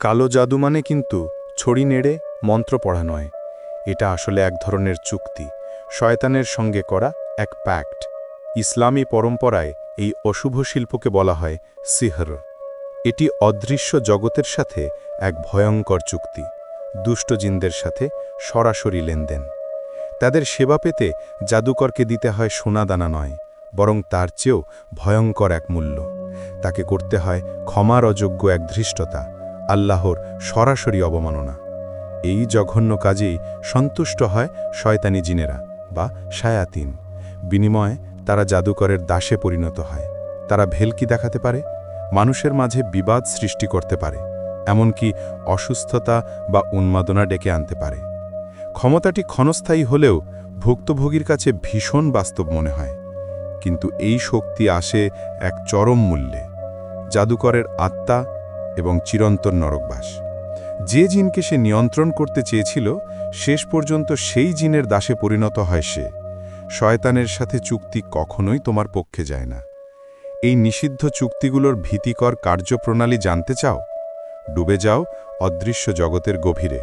কালো জাদু মানে কিন্তু ছড়ি নেড়ে মন্ত্র পড়া নয়। এটা আসলে এক ধরনের চুক্তি, শয়তানের সঙ্গে করা এক প্যাক্ট। ইসলামী পরম্পরায় এই অশুভ শিল্পকে বলা হয় সিহর। এটি অদৃশ্য জগতের সাথে এক ভয়ঙ্কর চুক্তি, দুষ্ট জিনদের সাথে সরাসরি লেনদেন। তাদের সেবা পেতে জাদুকরকে দিতে হয় সোনাদানা নয়, বরং তার চেয়েও ভয়ঙ্কর এক মূল্য। তাকে করতে হয় ক্ষমার অযোগ্য এক ধৃষ্টতা, আল্লাহর সরাসরি অবমাননা। এই জঘন্য কাজেই সন্তুষ্ট হয় শয়তানি জিনেরা বা শায়াতিন। বিনিময়ে তারা জাদুকরের দাসে পরিণত হয়। তারা ভেলকি দেখাতে পারে, মানুষের মাঝে বিবাদ সৃষ্টি করতে পারে, এমনকি অসুস্থতা বা উন্মাদনা ডেকে আনতে পারে। ক্ষমতাটি ক্ষণস্থায়ী হলেও ভুক্তভোগীর কাছে ভীষণ বাস্তব মনে হয়। কিন্তু এই শক্তি আসে এক চরম মূল্যে, জাদুকরের আত্মা এবং চিরন্তন নরকবাস। যে জিনকে সে নিয়ন্ত্রণ করতে চেয়েছিল, শেষ পর্যন্ত সেই জিনের দাসে পরিণত হয় সে। শয়তানের সাথে চুক্তি কখনোই তোমার পক্ষে যায় না। এই নিষিদ্ধ চুক্তিগুলোর ভীতিকর কার্যপ্রণালী জানতে চাও? ডুবে যাও অদৃশ্য জগতের গভীরে।